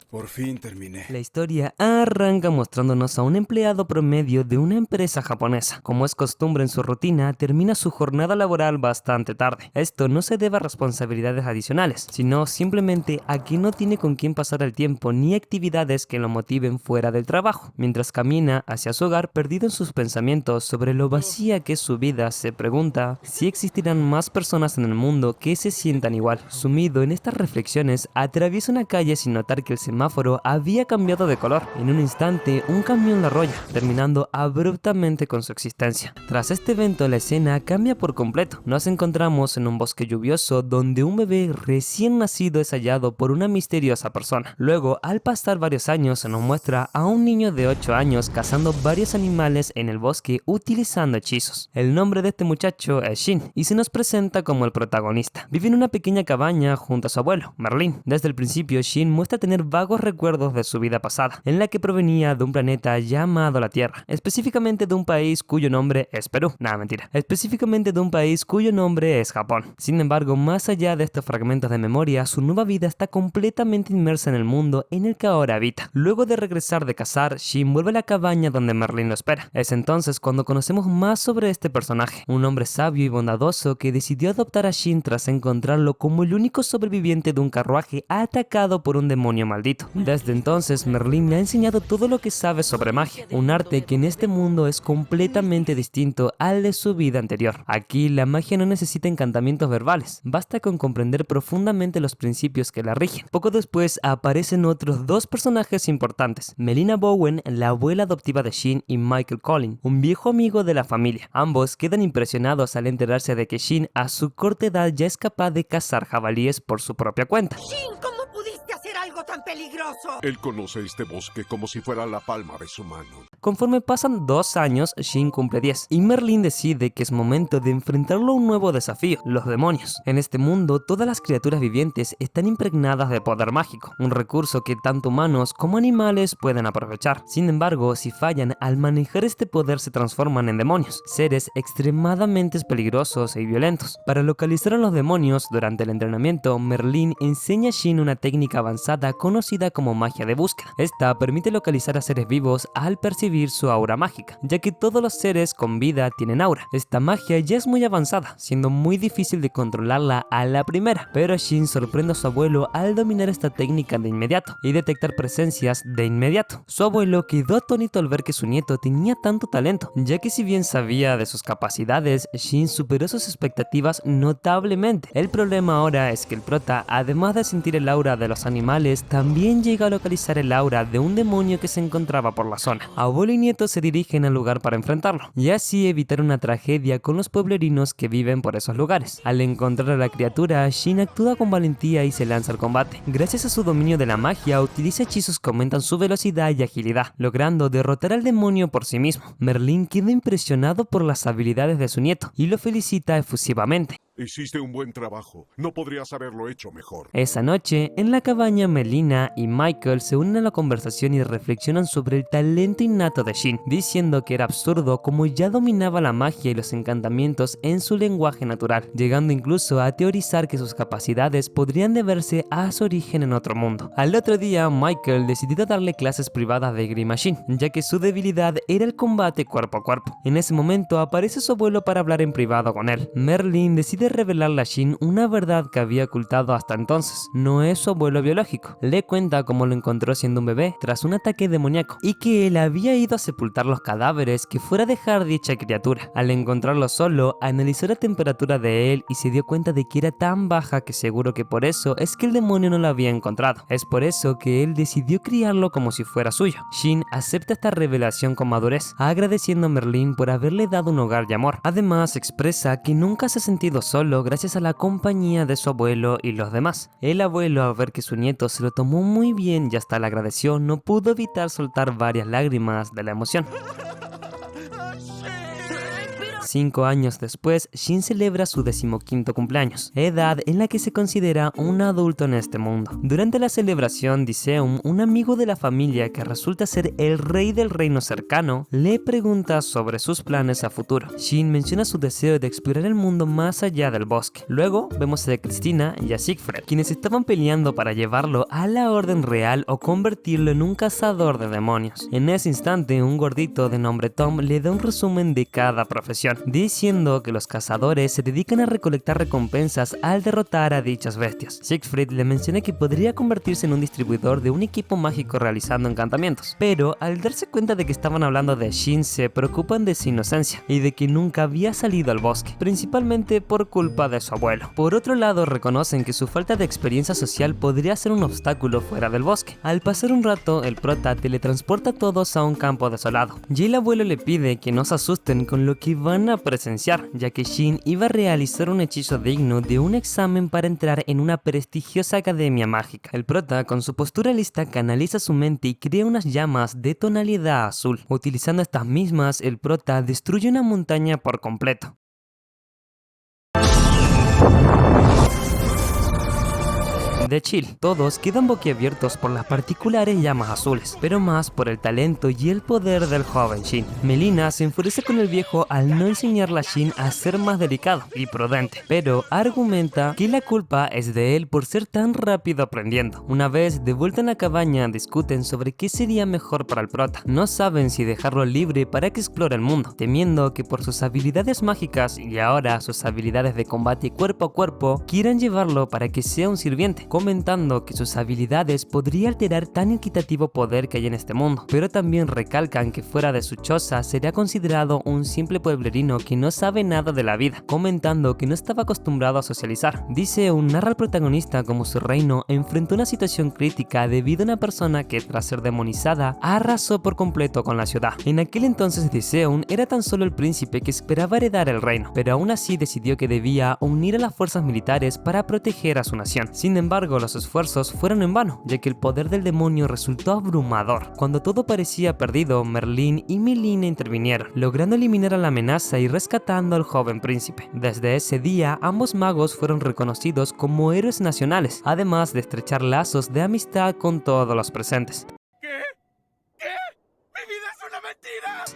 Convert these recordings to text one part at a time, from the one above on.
Por fin terminé. La historia arranca mostrándonos a un empleado promedio de una empresa japonesa. Como es costumbre en su rutina, termina su jornada laboral bastante tarde. Esto no se debe a responsabilidades adicionales, sino simplemente a que no tiene con quién pasar el tiempo ni actividades que lo motiven fuera del trabajo. Mientras camina hacia su hogar, perdido en sus pensamientos sobre lo vacía que es su vida, se pregunta si existirán más personas en el mundo que se sientan igual. Sumido en estas reflexiones, atraviesa una calle sin notar que el semáforo había cambiado de color. En un instante, un camión la arrolla, terminando abruptamente con su existencia. Tras este evento, la escena cambia por completo. Nos encontramos en un bosque lluvioso donde un bebé recién nacido es hallado por una misteriosa persona. Luego, al pasar varios años, se nos muestra a un niño de 8 años cazando varios animales en el bosque utilizando hechizos. El nombre de este muchacho es Shin y se nos presenta como el protagonista. Vive en una pequeña cabaña junto a su abuelo, Merlin. Desde el principio, Shin muestra tener vagos recuerdos de su vida pasada, en la que provenía de un planeta llamado la Tierra, específicamente de un país cuyo nombre es Perú. Nada, mentira. Específicamente de un país cuyo nombre es Japón. Sin embargo, más allá de estos fragmentos de memoria, su nueva vida está completamente inmersa en el mundo en el que ahora habita. Luego de regresar de cazar, Shin vuelve a la cabaña donde Merlin lo espera. Es entonces cuando conocemos más sobre este personaje, un hombre sabio y bondadoso que decidió adoptar a Shin tras encontrarlo como el único sobreviviente de un carruaje atacado por un demonio maldito. Desde entonces, Merlin le ha enseñado todo lo que sabe sobre magia, un arte que en este mundo es completamente distinto al de su vida anterior. Aquí, la magia no necesita encantamientos verbales, basta con comprender profundamente los principios que la rigen. Poco después, aparecen otros dos personajes importantes, Melina Bowen, la abuela adoptiva de Shin, y Michael Collin, un viejo amigo de la familia. Ambos quedan impresionados al enterarse de que Shin, a su corta edad, ya es capaz de cazar jabalíes por su propia cuenta. Shin, ¿cómo pudiste hacer algo tan peligroso? Él conoce este bosque como si fuera la palma de su mano. Conforme pasan 2 años, Shin cumple 10 y Merlin decide que es momento de enfrentarlo a un nuevo desafío, los demonios. En este mundo, todas las criaturas vivientes están impregnadas de poder mágico, un recurso que tanto humanos como animales pueden aprovechar. Sin embargo, si fallan al manejar este poder, se transforman en demonios, seres extremadamente peligrosos y violentos. Para localizar a los demonios, durante el entrenamiento, Merlin enseña a Shin una técnica avanzada conocida como magia de búsqueda. Esta permite localizar a seres vivos al percibir su aura mágica, ya que todos los seres con vida tienen aura. Esta magia ya es muy avanzada, siendo muy difícil de controlarla a la primera, pero Shin sorprende a su abuelo al dominar esta técnica de inmediato y detectar presencias de inmediato. Su abuelo quedó atónito al ver que su nieto tenía tanto talento, ya que si bien sabía de sus capacidades, Shin superó sus expectativas notablemente. El problema ahora es que el prota, además de sentir el aura de los animales, también llega a localizar el aura de un demonio que se encontraba por la zona. Abuelo y nieto se dirigen al lugar para enfrentarlo, y así evitar una tragedia con los pueblerinos que viven por esos lugares. Al encontrar a la criatura, Shin actúa con valentía y se lanza al combate. Gracias a su dominio de la magia, utiliza hechizos que aumentan su velocidad y agilidad, logrando derrotar al demonio por sí mismo. Merlin queda impresionado por las habilidades de su nieto y lo felicita efusivamente. Hiciste un buen trabajo. No podrías haberlo hecho mejor. Esa noche, en la cabaña, Melina y Michael se unen a la conversación y reflexionan sobre el talento innato de Shin, diciendo que era absurdo como ya dominaba la magia y los encantamientos en su lenguaje natural, llegando incluso a teorizar que sus capacidades podrían deberse a su origen en otro mundo. Al otro día, Michael decidió darle clases privadas de esgrima a Shin, ya que su debilidad era el combate cuerpo a cuerpo. En ese momento aparece su abuelo para hablar en privado con él. Merlin decide revelarle a Shin una verdad que había ocultado hasta entonces. No es su abuelo biológico. Le cuenta cómo lo encontró siendo un bebé tras un ataque demoníaco y que él había ido a sepultar los cadáveres que fuera a dejar dicha criatura. Al encontrarlo solo, analizó la temperatura de él y se dio cuenta de que era tan baja que seguro que por eso es que el demonio no lo había encontrado. Es por eso que él decidió criarlo como si fuera suyo. Shin acepta esta revelación con madurez, agradeciendo a Merlin por haberle dado un hogar y amor. Además, expresa que nunca se ha sentido solo gracias a la compañía de su abuelo y los demás. El abuelo, al ver que su nieto se lo tomó muy bien y hasta le agradeció, no pudo evitar soltar varias lágrimas de la emoción. 5 años después, Shin celebra su 15º cumpleaños, edad en la que se considera un adulto en este mundo. Durante la celebración, Diseum, un amigo de la familia que resulta ser el rey del reino cercano, le pregunta sobre sus planes a futuro. Shin menciona su deseo de explorar el mundo más allá del bosque. Luego vemos a Cristina y a Siegfried, quienes estaban peleando para llevarlo a la Orden Real o convertirlo en un cazador de demonios. En ese instante, un gordito de nombre Tom le da un resumen de cada profesión, diciendo que los cazadores se dedican a recolectar recompensas al derrotar a dichas bestias. Siegfried le menciona que podría convertirse en un distribuidor de un equipo mágico realizando encantamientos, pero al darse cuenta de que estaban hablando de Shin, se preocupan de su inocencia y de que nunca había salido al bosque, principalmente por culpa de su abuelo. Por otro lado, reconocen que su falta de experiencia social podría ser un obstáculo fuera del bosque. Al pasar un rato, el prota teletransporta a todos a un campo desolado, y el abuelo le pide que no se asusten con lo que van a presenciar, ya que Shin iba a realizar un hechizo digno de un examen para entrar en una prestigiosa academia mágica. El prota, con su postura lista, canaliza su mente y crea unas llamas de tonalidad azul. Utilizando estas mismas, el prota destruye una montaña por completo. De chill, todos quedan boquiabiertos por las particulares llamas azules, pero más por el talento y el poder del joven Shin. Melina se enfurece con el viejo al no enseñarle a Shin a ser más delicado y prudente, pero argumenta que la culpa es de él por ser tan rápido aprendiendo. Una vez de vuelta en la cabaña, discuten sobre qué sería mejor para el prota. No saben si dejarlo libre para que explore el mundo, temiendo que por sus habilidades mágicas y ahora sus habilidades de combate cuerpo a cuerpo, quieran llevarlo para que sea un sirviente, comentando que sus habilidades podría alterar tan equitativo poder que hay en este mundo, pero también recalcan que fuera de su choza sería considerado un simple pueblerino que no sabe nada de la vida, comentando que no estaba acostumbrado a socializar. Diseum narra al protagonista como su reino enfrentó una situación crítica debido a una persona que, tras ser demonizada, arrasó por completo con la ciudad. En aquel entonces Diseum era tan solo el príncipe que esperaba heredar el reino, pero aún así decidió que debía unir a las fuerzas militares para proteger a su nación. Sin embargo, los esfuerzos fueron en vano, ya que el poder del demonio resultó abrumador. Cuando todo parecía perdido, Merlín y Melina intervinieron, logrando eliminar a la amenaza y rescatando al joven príncipe. Desde ese día, ambos magos fueron reconocidos como héroes nacionales, además de estrechar lazos de amistad con todos los presentes.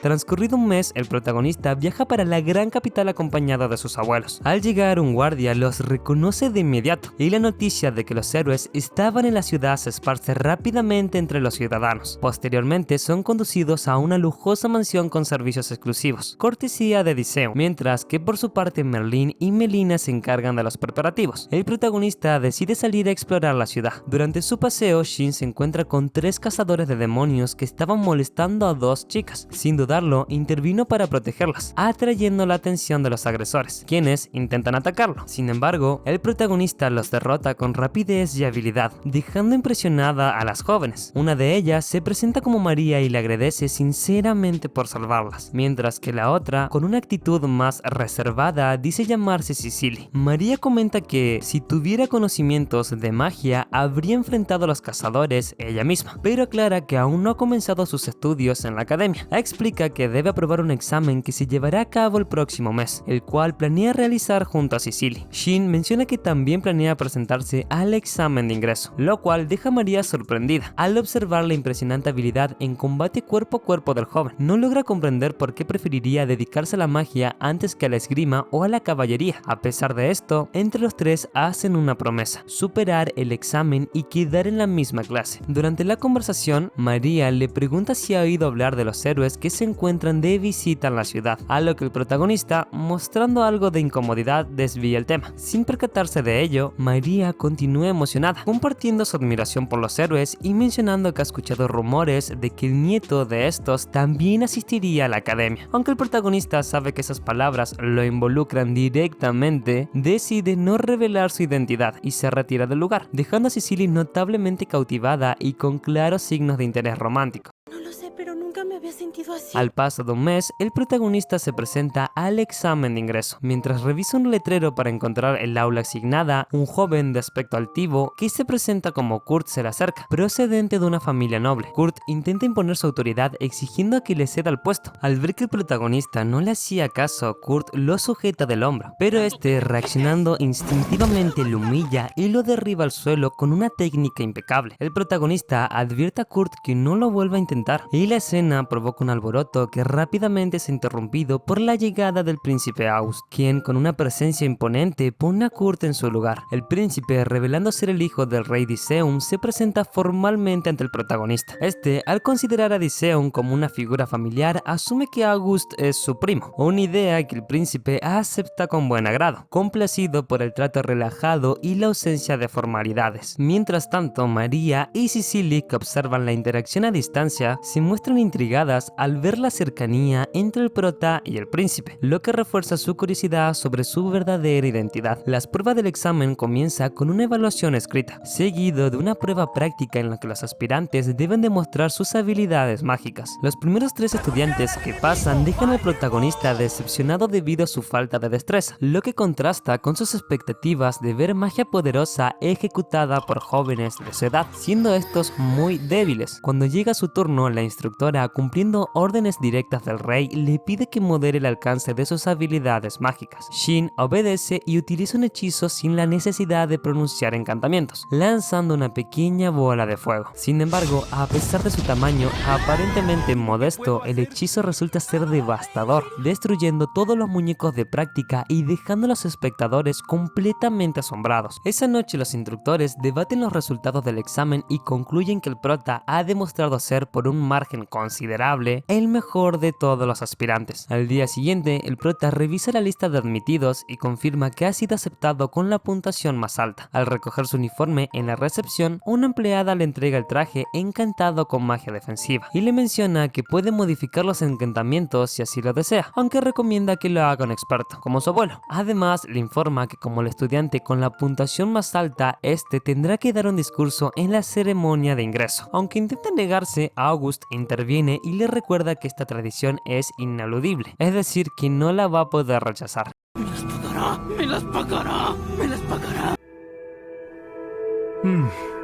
Transcurrido un mes, el protagonista viaja para la gran capital acompañado de sus abuelos. Al llegar, un guardia los reconoce de inmediato y la noticia de que los héroes estaban en la ciudad se esparce rápidamente entre los ciudadanos. Posteriormente son conducidos a una lujosa mansión con servicios exclusivos, cortesía de Diseum, mientras que por su parte Merlín y Melina se encargan de los preparativos. El protagonista decide salir a explorar la ciudad. Durante su paseo, Shin se encuentra con 3 cazadores de demonios que estaban molestando a 2 chicas. Sin dudarlo, intervino para protegerlas, atrayendo la atención de los agresores, quienes intentan atacarlo. Sin embargo, el protagonista los derrota con rapidez y habilidad, dejando impresionada a las jóvenes. Una de ellas se presenta como María y le agradece sinceramente por salvarlas, mientras que la otra, con una actitud más reservada, dice llamarse Cicely. María comenta que si tuviera conocimientos de magia, habría enfrentado a los cazadores ella misma, pero aclara que aún no ha comenzado sus estudios en la academia. Explica que debe aprobar un examen que se llevará a cabo el próximo mes, el cual planea realizar junto a Cicely. Shin menciona que también planea presentarse al examen de ingreso, lo cual deja a María sorprendida al observar la impresionante habilidad en combate cuerpo a cuerpo del joven. No logra comprender por qué preferiría dedicarse a la magia antes que a la esgrima o a la caballería. A pesar de esto, entre los 3 hacen una promesa: superar el examen y quedar en la misma clase. Durante la conversación, María le pregunta si ha oído hablar de los héroes que se encuentran de visita en la ciudad, a lo que el protagonista, mostrando algo de incomodidad, desvía el tema. Sin percatarse de ello, María continúa emocionada, compartiendo su admiración por los héroes y mencionando que ha escuchado rumores de que el nieto de estos también asistiría a la academia. Aunque el protagonista sabe que esas palabras lo involucran directamente, decide no revelar su identidad y se retira del lugar, dejando a Cicely notablemente cautivada y con claros signos de interés romántico. No lo sé, pero nunca Nunca me había sentido así. Al paso de un mes, el protagonista se presenta al examen de ingreso. Mientras revisa un letrero para encontrar el aula asignada, un joven de aspecto altivo que se presenta como Kurt se le acerca, procedente de una familia noble. Kurt intenta imponer su autoridad exigiendo que le ceda el puesto. Al ver que el protagonista no le hacía caso, Kurt lo sujeta del hombro, pero este, reaccionando instintivamente, lo humilla y lo derriba al suelo con una técnica impecable. El protagonista advierte a Kurt que no lo vuelva a intentar, y la escena provoca un alboroto que rápidamente es interrumpido por la llegada del príncipe August, quien con una presencia imponente pone a Kurt en su lugar. El príncipe, revelando ser el hijo del rey Diseum, se presenta formalmente ante el protagonista. Este, al considerar a Diseum como una figura familiar, asume que August es su primo, una idea que el príncipe acepta con buen agrado, complacido por el trato relajado y la ausencia de formalidades. Mientras tanto, María y Cicely, que observan la interacción a distancia, se muestran intrigadas al ver la cercanía entre el prota y el príncipe, lo que refuerza su curiosidad sobre su verdadera identidad. Las pruebas del examen comienza con una evaluación escrita, seguido de una prueba práctica en la que los aspirantes deben demostrar sus habilidades mágicas. Los primeros 3 estudiantes que pasan dejan al protagonista decepcionado debido a su falta de destreza, lo que contrasta con sus expectativas de ver magia poderosa ejecutada por jóvenes de su edad, siendo estos muy débiles. Cuando llega su turno, la instructora, cumpliendo órdenes directas del rey, le pide que modere el alcance de sus habilidades mágicas. Shin obedece y utiliza un hechizo sin la necesidad de pronunciar encantamientos, lanzando una pequeña bola de fuego. Sin embargo, a pesar de su tamaño aparentemente modesto, el hechizo resulta ser devastador, destruyendo todos los muñecos de práctica y dejando a los espectadores completamente asombrados. Esa noche los instructores debaten los resultados del examen y concluyen que el prota ha demostrado ser por un margen considerable el mejor de todos los aspirantes. Al día siguiente, el prota revisa la lista de admitidos y confirma que ha sido aceptado con la puntuación más alta. Al recoger su uniforme en la recepción, una empleada le entrega el traje encantado con magia defensiva y le menciona que puede modificar los encantamientos si así lo desea, aunque recomienda que lo haga un experto, como su abuelo. Además, le informa que como el estudiante con la puntuación más alta, este tendrá que dar un discurso en la ceremonia de ingreso. Aunque intenta negarse, August interviene y le recuerda que esta tradición es ineludible, es decir, que no la va a poder rechazar. Me las pagará, me las pagará, me las pagará.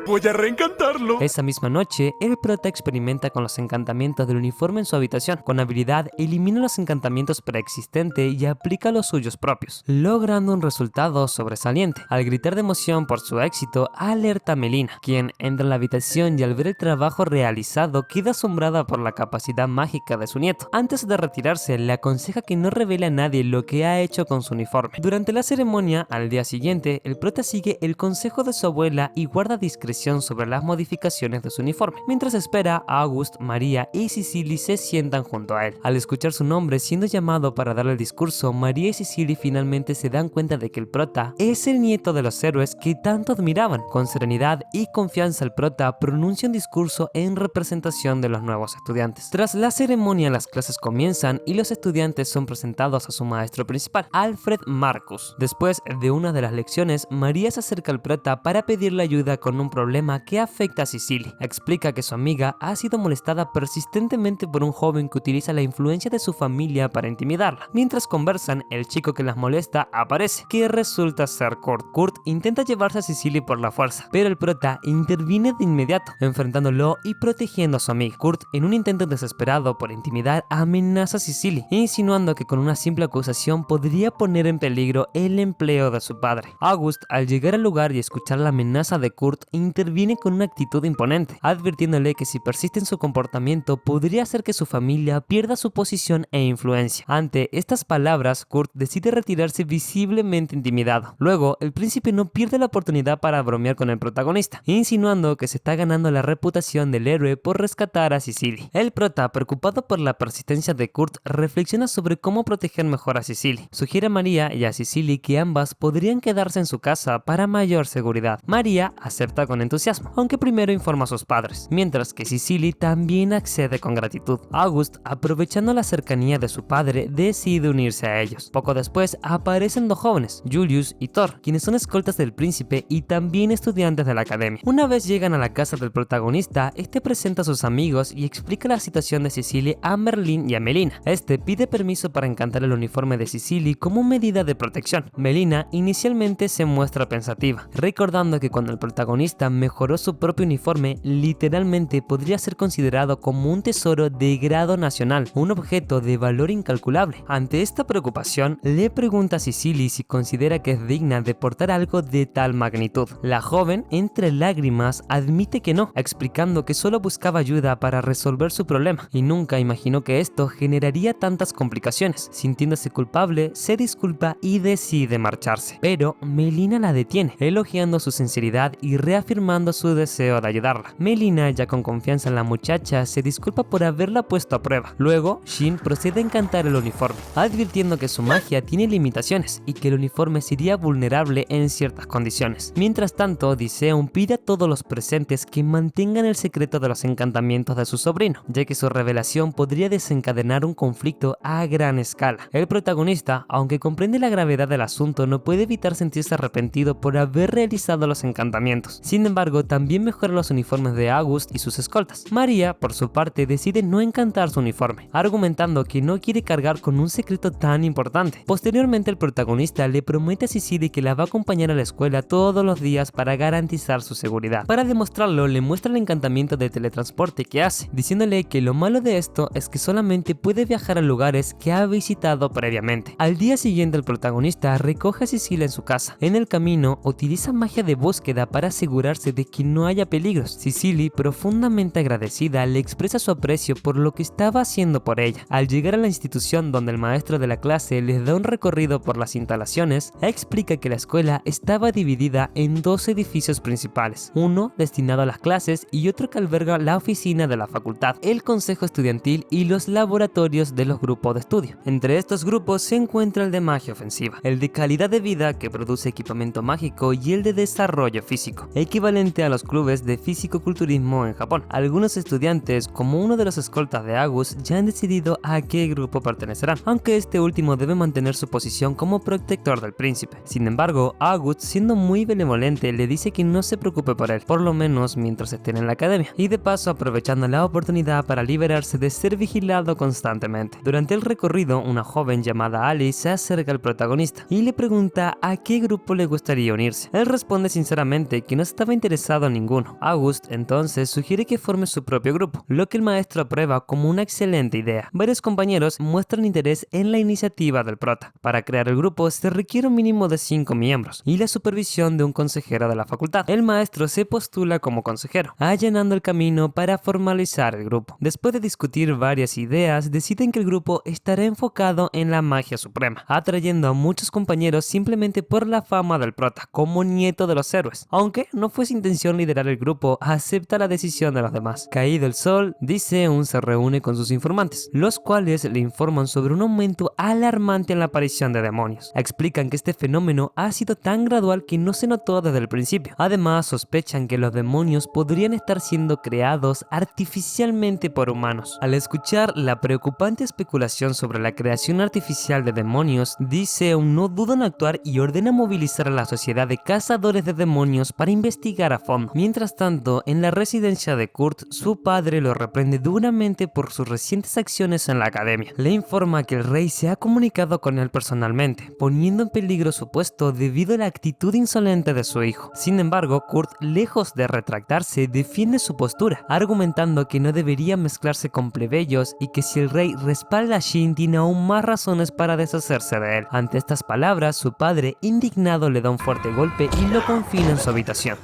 Voy a reencantarlo. Esa misma noche, el prota experimenta con los encantamientos del uniforme en su habitación. Con habilidad, elimina los encantamientos preexistentes y aplica los suyos propios, logrando un resultado sobresaliente. Al gritar de emoción por su éxito, alerta a Melina, quien entra en la habitación y al ver el trabajo realizado, queda asombrada por la capacidad mágica de su nieto. Antes de retirarse, le aconseja que no revele a nadie lo que ha hecho con su uniforme. Durante la ceremonia, al día siguiente, el prota sigue el consejo de su abuela y guarda discreción sobre las modificaciones de su uniforme. Mientras espera, August, María y Cicely se sientan junto a él. Al escuchar su nombre siendo llamado para dar el discurso, María y Cicely finalmente se dan cuenta de que el prota es el nieto de los héroes que tanto admiraban. Con serenidad y confianza, el prota pronuncia un discurso en representación de los nuevos estudiantes. Tras la ceremonia, las clases comienzan y los estudiantes son presentados a su maestro principal, Alfred Marcus. Después de una de las lecciones, María se acerca al prota para pedirle ayuda con un problema que afecta a Cicely. Explica que su amiga ha sido molestada persistentemente por un joven que utiliza la influencia de su familia para intimidarla. Mientras conversan, el chico que las molesta aparece, que resulta ser Kurt. Kurt intenta llevarse a Cicely por la fuerza, pero el prota interviene de inmediato, enfrentándolo y protegiendo a su amiga. Kurt, en un intento desesperado por intimidar, amenaza a Cicely, insinuando que con una simple acusación podría poner en peligro el empleo de su padre. August, al llegar al lugar y escuchar la amenaza de Kurt, interviene con una actitud imponente, advirtiéndole que si persiste en su comportamiento podría hacer que su familia pierda su posición e influencia. Ante estas palabras, Kurt decide retirarse visiblemente intimidado. Luego, el príncipe no pierde la oportunidad para bromear con el protagonista, insinuando que se está ganando la reputación del héroe por rescatar a Cicely. El prota, preocupado por la persistencia de Kurt, reflexiona sobre cómo proteger mejor a Cicely. Sugiere a María y a Cicely que ambas podrían quedarse en su casa para mayor seguridad. María acepta con con entusiasmo, aunque primero informa a sus padres, mientras que Cicely también accede con gratitud. August, aprovechando la cercanía de su padre, decide unirse a ellos. Poco después aparecen dos jóvenes, Julius y Thor, quienes son escoltas del príncipe y también estudiantes de la academia. Una vez llegan a la casa del protagonista, este presenta a sus amigos y explica la situación de Cicely a Merlin y a Melina. Este pide permiso para encantar el uniforme de Cicely como medida de protección. Melina inicialmente se muestra pensativa, recordando que cuando el protagonista mejoró su propio uniforme, literalmente podría ser considerado como un tesoro de grado nacional, un objeto de valor incalculable. Ante esta preocupación, le pregunta a Cicely si considera que es digna de portar algo de tal magnitud. La joven, entre lágrimas, admite que no, explicando que solo buscaba ayuda para resolver su problema y nunca imaginó que esto generaría tantas complicaciones. Sintiéndose culpable, se disculpa y decide marcharse. Pero Melina la detiene, elogiando su sinceridad y reafirmando su deseo de ayudarla. Melina, ya con confianza en la muchacha, se disculpa por haberla puesto a prueba. Luego, Shin procede a encantar el uniforme, advirtiendo que su magia tiene limitaciones y que el uniforme sería vulnerable en ciertas condiciones. Mientras tanto, Odysseum pide a todos los presentes que mantengan el secreto de los encantamientos de su sobrino, ya que su revelación podría desencadenar un conflicto a gran escala. El protagonista, aunque comprende la gravedad del asunto, no puede evitar sentirse arrepentido por haber realizado los encantamientos. Sin embargo, también mejora los uniformes de August y sus escoltas. María, por su parte, decide no encantar su uniforme, argumentando que no quiere cargar con un secreto tan importante. Posteriormente, el protagonista le promete a Cicely que la va a acompañar a la escuela todos los días para garantizar su seguridad. Para demostrarlo, le muestra el encantamiento de teletransporte que hace, diciéndole que lo malo de esto es que solamente puede viajar a lugares que ha visitado previamente. Al día siguiente, el protagonista recoge a Cicely en su casa. En el camino, utiliza magia de búsqueda para asegurarse de que no haya peligros. Cicely, profundamente agradecida, le expresa su aprecio por lo que estaba haciendo por ella. Al llegar a la institución donde el maestro de la clase les da un recorrido por las instalaciones, explica que la escuela estaba dividida en dos edificios principales, uno destinado a las clases y otro que alberga la oficina de la facultad, el consejo estudiantil y los laboratorios de los grupos de estudio. Entre estos grupos se encuentra el de magia ofensiva, el de calidad de vida que produce equipamiento mágico y el de desarrollo físico, equivalente a los clubes de físico-culturismo en Japón. Algunos estudiantes, como uno de los escoltas de August, ya han decidido a qué grupo pertenecerán, aunque este último debe mantener su posición como protector del príncipe. Sin embargo, August, siendo muy benevolente, le dice que no se preocupe por él, por lo menos mientras estén en la academia, y de paso aprovechando la oportunidad para liberarse de ser vigilado constantemente. Durante el recorrido, una joven llamada Alice se acerca al protagonista y le pregunta a qué grupo le gustaría unirse. Él responde sinceramente que no estaba interesado en ninguno. August entonces sugiere que forme su propio grupo, lo que el maestro aprueba como una excelente idea. Varios compañeros muestran interés en la iniciativa del prota. Para crear el grupo se requiere un mínimo de 5 miembros y la supervisión de un consejero de la facultad. El maestro se postula como consejero, allanando el camino para formalizar el grupo. Después de discutir varias ideas, deciden que el grupo estará enfocado en la magia suprema, atrayendo a muchos compañeros simplemente por la fama del prota, como nieto de los héroes. Aunque no fue su intención liderar el grupo, acepta la decisión de los demás. Caído el sol, Odysseum se reúne con sus informantes, los cuales le informan sobre un aumento alarmante en la aparición de demonios. Explican que este fenómeno ha sido tan gradual que no se notó desde el principio. Además, sospechan que los demonios podrían estar siendo creados artificialmente por humanos. Al escuchar la preocupante especulación sobre la creación artificial de demonios, Odysseum no duda en actuar y ordena movilizar a la sociedad de cazadores de demonios para investigar a fondo. Mientras tanto, en la residencia de Kurt, su padre lo reprende duramente por sus recientes acciones en la academia. Le informa que el rey se ha comunicado con él personalmente, poniendo en peligro su puesto debido a la actitud insolente de su hijo. Sin embargo, Kurt, lejos de retractarse, defiende su postura, argumentando que no debería mezclarse con plebeyos y que si el rey respalda a Shin, tiene aún más razones para deshacerse de él. Ante estas palabras, su padre, indignado, le da un fuerte golpe y lo confina en su habitación.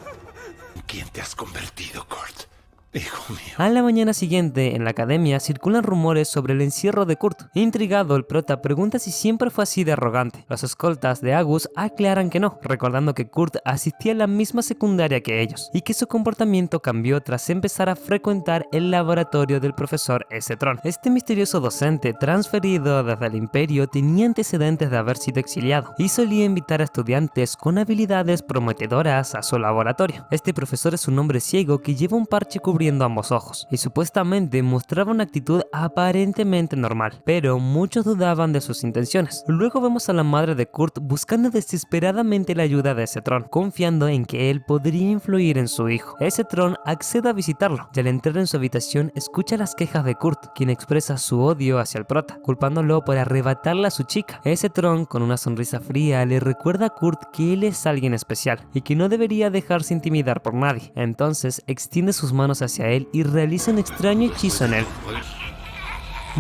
¿Quién te has convertido, Kurt? Hijo mío. A la mañana siguiente, en la academia, circulan rumores sobre el encierro de Kurt. Intrigado, el prota pregunta si siempre fue así de arrogante. Los escoltas de Agus aclaran que no, recordando que Kurt asistía a la misma secundaria que ellos, y que su comportamiento cambió tras empezar a frecuentar el laboratorio del profesor S. Tron. Este misterioso docente, transferido desde el Imperio, tenía antecedentes de haber sido exiliado, y solía invitar a estudiantes con habilidades prometedoras a su laboratorio. Este profesor es un hombre ciego que lleva un parche cubriendo ambos ojos, y supuestamente mostraba una actitud aparentemente normal, pero muchos dudaban de sus intenciones. Luego vemos a la madre de Kurt buscando desesperadamente la ayuda de Tron, confiando en que él podría influir en su hijo. Tron accede a visitarlo, y al entrar en su habitación escucha las quejas de Kurt, quien expresa su odio hacia el prota, culpándolo por arrebatarle a su chica. Tron, con una sonrisa fría, le recuerda a Kurt que él es alguien especial y que no debería dejarse intimidar por nadie. Entonces extiende sus manos hacia él y realiza un extraño hechizo en él.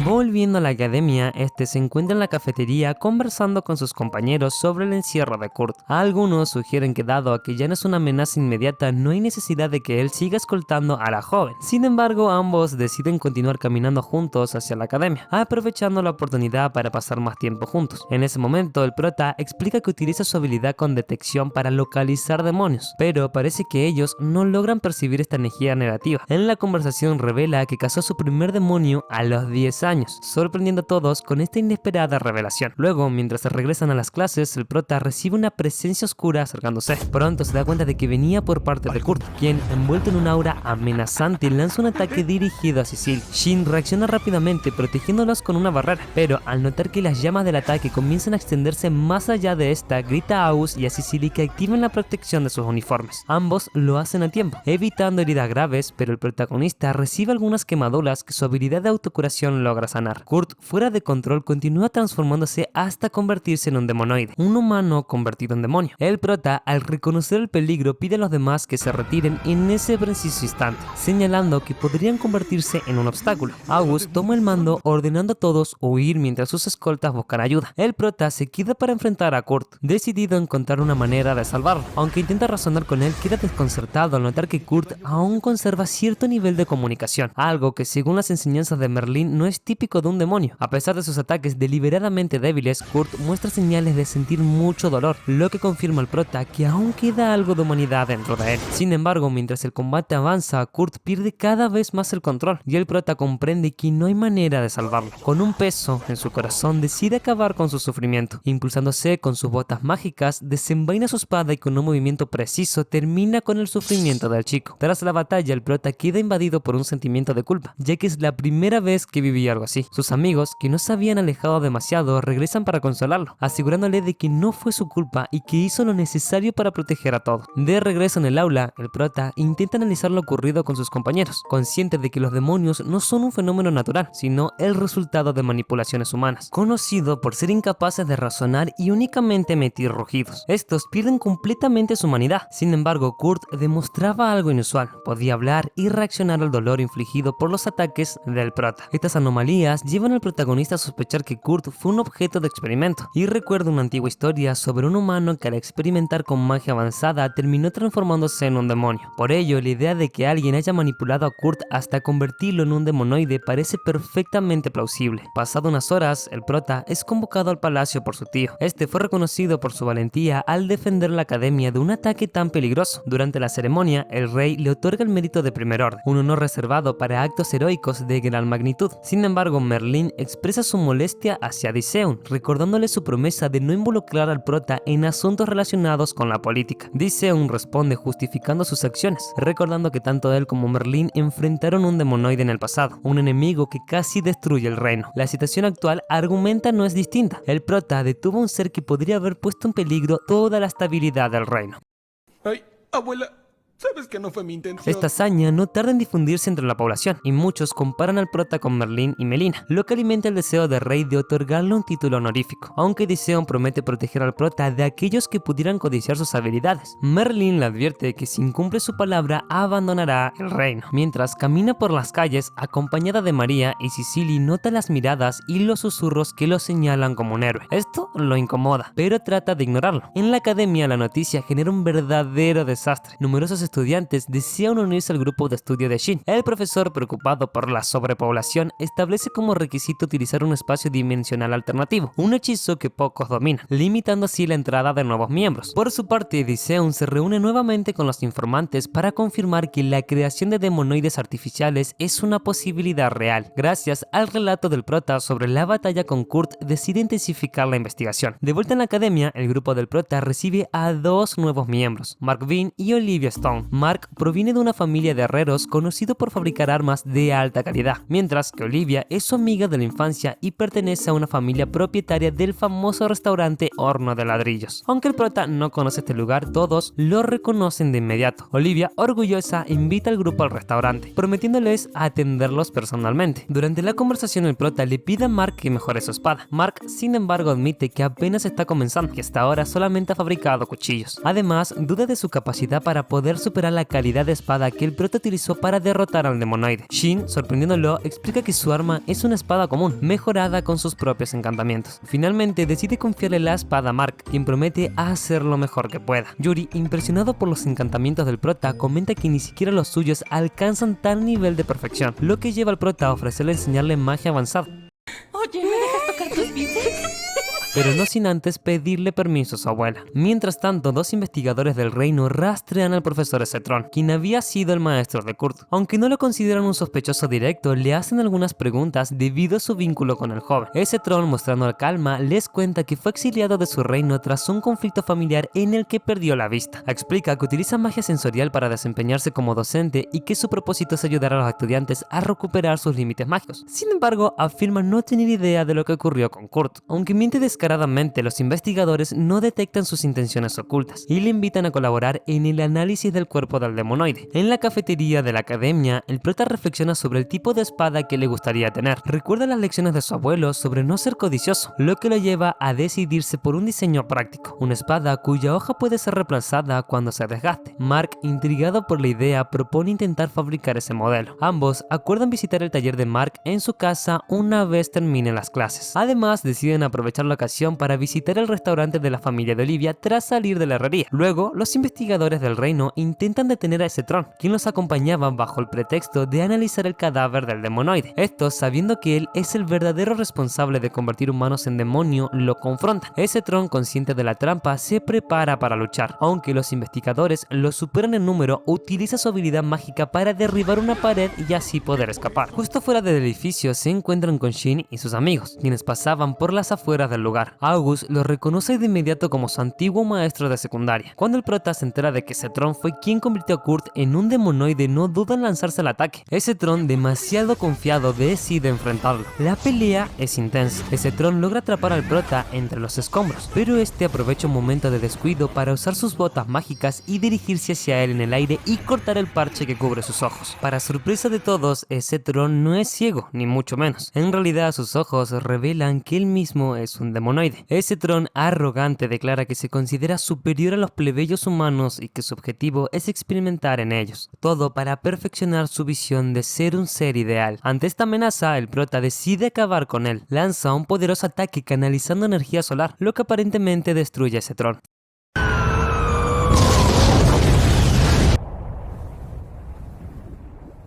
Volviendo a la academia, se encuentra en la cafetería conversando con sus compañeros sobre el encierro de Kurt. Algunos sugieren que dado a que ya no es una amenaza inmediata, no hay necesidad de que él siga escoltando a la joven. Sin embargo, ambos deciden continuar caminando juntos hacia la academia, aprovechando la oportunidad para pasar más tiempo juntos. En ese momento, el prota explica que utiliza su habilidad con detección para localizar demonios, pero parece que ellos no logran percibir esta energía negativa. En la conversación revela que cazó su primer demonio a los 10 años, sorprendiendo a todos con esta inesperada revelación. Luego, mientras se regresan a las clases, el prota recibe una presencia oscura acercándose. Pronto se da cuenta de que venía por parte de Kurt, quien, envuelto en un aura amenazante, lanza un ataque dirigido a Cecil. Shin reacciona rápidamente, protegiéndolos con una barrera, pero al notar que las llamas del ataque comienzan a extenderse más allá de esta, grita a Agus y a Cecily que activen la protección de sus uniformes. Ambos lo hacen a tiempo, evitando heridas graves, pero el protagonista recibe algunas quemaduras que su habilidad de autocuración logra sanar. Kurt, fuera de control, continúa transformándose hasta convertirse en un demonoide, un humano convertido en demonio. El prota, al reconocer el peligro, pide a los demás que se retiren en ese preciso instante, señalando que podrían convertirse en un obstáculo. Agus toma el mando, ordenando a todos huir mientras sus escoltas buscan ayuda. El prota se queda para enfrentar a Kurt, decidido a encontrar una manera de salvarlo. Aunque intenta razonar con él, queda desconcertado al notar que Kurt aún conserva cierto nivel de comunicación, algo que según las enseñanzas de Merlin no es típico de un demonio. A pesar de sus ataques deliberadamente débiles, Kurt muestra señales de sentir mucho dolor, lo que confirma al prota que aún queda algo de humanidad dentro de él. Sin embargo, mientras el combate avanza, Kurt pierde cada vez más el control, y el prota comprende que no hay manera de salvarlo. Con un peso en su corazón, decide acabar con su sufrimiento. Impulsándose con sus botas mágicas, desenvaina su espada y con un movimiento preciso termina con el sufrimiento del chico. Tras la batalla, el prota queda invadido por un sentimiento de culpa, ya que es la primera vez que vivía algo así. Sus amigos, que no se habían alejado demasiado, regresan para consolarlo, asegurándole de que no fue su culpa y que hizo lo necesario para proteger a todos. De regreso en el aula, el prota intenta analizar lo ocurrido con sus compañeros, consciente de que los demonios no son un fenómeno natural, sino el resultado de manipulaciones humanas, conocido por ser incapaces de razonar y únicamente emitir rugidos. Estos pierden completamente su humanidad. Sin embargo, Kurt demostraba algo inusual: podía hablar y reaccionar al dolor infligido por los ataques del prota. Estas anomalías llevan al protagonista a sospechar que Kurt fue un objeto de experimento, y recuerda una antigua historia sobre un humano que al experimentar con magia avanzada terminó transformándose en un demonio. Por ello, la idea de que alguien haya manipulado a Kurt hasta convertirlo en un demonoide parece perfectamente plausible. Pasado unas horas, el prota es convocado al palacio por su tío. Este fue reconocido por su valentía al defender la academia de un ataque tan peligroso. Durante la ceremonia, el rey le otorga el mérito de primer orden, un honor reservado para actos heroicos de gran magnitud. Sin embargo, Merlin expresa su molestia hacia Diseun, recordándole su promesa de no involucrar al prota en asuntos relacionados con la política. Diseun responde justificando sus acciones, recordando que tanto él como Merlin enfrentaron un demonoide en el pasado, un enemigo que casi destruye el reino. La situación actual, argumenta, no es distinta. El prota detuvo a un ser que podría haber puesto en peligro toda la estabilidad del reino. Ay, abuela, sabes que no fue mi intención. Esta hazaña no tarda en difundirse entre la población, y muchos comparan al prota con Merlin y Melina, lo que alimenta el deseo del rey de otorgarle un título honorífico, aunque Diseun promete proteger al prota de aquellos que pudieran codiciar sus habilidades. Merlin le advierte que si incumple su palabra abandonará el reino. Mientras camina por las calles acompañada de María, y Cecily nota las miradas y los susurros que lo señalan como un héroe. Esto lo incomoda, pero trata de ignorarlo. En la academia, la noticia genera un verdadero desastre. Numerosos estudiantes desean unirse al grupo de estudio de Shin. El profesor, preocupado por la sobrepoblación, establece como requisito utilizar un espacio dimensional alternativo, un hechizo que pocos dominan, limitando así la entrada de nuevos miembros. Por su parte, Diseum se reúne nuevamente con los informantes para confirmar que la creación de demonoides artificiales es una posibilidad real. Gracias al relato del prota sobre la batalla con Kurt, decide intensificar la investigación. De vuelta en la academia, el grupo del prota recibe a dos nuevos miembros, Mark Bean y Olivia Stone. Mark proviene de una familia de herreros conocido por fabricar armas de alta calidad, mientras que Olivia es su amiga de la infancia y pertenece a una familia propietaria del famoso restaurante Horno de Ladrillos. Aunque el prota no conoce este lugar, todos lo reconocen de inmediato. Olivia, orgullosa, invita al grupo al restaurante, prometiéndoles atenderlos personalmente. Durante la conversación, el prota le pide a Mark que mejore su espada. Mark, sin embargo, admite que apenas está comenzando, que hasta ahora solamente ha fabricado cuchillos. Además, duda de su capacidad para poder superar la calidad de espada que el prota utilizó para derrotar al demonoide. Shin, sorprendiéndolo, explica que su arma es una espada común, mejorada con sus propios encantamientos. Finalmente, decide confiarle la espada a Mark, quien promete hacer lo mejor que pueda. Yuri, impresionado por los encantamientos del prota, comenta que ni siquiera los suyos alcanzan tal nivel de perfección, lo que lleva al prota a ofrecerle enseñarle magia avanzada. Oye, ¿me dejas tocar tus bíceps? Pero no sin antes pedirle permiso a su abuela. Mientras tanto, dos investigadores del reino rastrean al profesor Cetron, quien había sido el maestro de Kurt. Aunque no lo consideran un sospechoso directo, le hacen algunas preguntas debido a su vínculo con el joven. Cetron, mostrando calma, les cuenta que fue exiliado de su reino tras un conflicto familiar en el que perdió la vista. Explica que utiliza magia sensorial para desempeñarse como docente y que su propósito es ayudar a los estudiantes a recuperar sus límites mágicos. Sin embargo, afirma no tener idea de lo que ocurrió con Kurt. Aunque miente descaradamente, los investigadores no detectan sus intenciones ocultas y le invitan a colaborar en el análisis del cuerpo del demonoide. En la cafetería de la academia, el prota reflexiona sobre el tipo de espada que le gustaría tener. Recuerda las lecciones de su abuelo sobre no ser codicioso, lo que lo lleva a decidirse por un diseño práctico, una espada cuya hoja puede ser reemplazada cuando se desgaste. Mark, intrigado por la idea, propone intentar fabricar ese modelo. Ambos acuerdan visitar el taller de Mark en su casa una vez terminen las clases. Además, deciden aprovechar la ocasión para visitar el restaurante de la familia de Olivia tras salir de la herrería. Luego, los investigadores del reino intentan detener a Cetron, quien los acompañaba bajo el pretexto de analizar el cadáver del demonoide. Estos, sabiendo que él es el verdadero responsable de convertir humanos en demonio, lo confrontan. Cetron, consciente de la trampa, se prepara para luchar. Aunque los investigadores lo superan en número, utiliza su habilidad mágica para derribar una pared y así poder escapar. Justo fuera del edificio se encuentran con Shin y sus amigos, quienes pasaban por las afueras del lugar. August lo reconoce de inmediato como su antiguo maestro de secundaria. Cuando el prota se entera de que Cetron fue quien convirtió a Kurt en un demonoide, no duda en lanzarse al ataque. Cetron, demasiado confiado, decide enfrentarlo. La pelea es intensa. Cetron logra atrapar al prota entre los escombros, pero este aprovecha un momento de descuido para usar sus botas mágicas y dirigirse hacia él en el aire y cortar el parche que cubre sus ojos. Para sorpresa de todos, Cetron no es ciego, ni mucho menos. En realidad, sus ojos revelan que él mismo es un demonoide. Cetron, arrogante, declara que se considera superior a los plebeyos humanos y que su objetivo es experimentar en ellos, todo para perfeccionar su visión de ser un ser ideal. Ante esta amenaza, el prota decide acabar con él. Lanza un poderoso ataque canalizando energía solar, lo que aparentemente destruye a Cetron.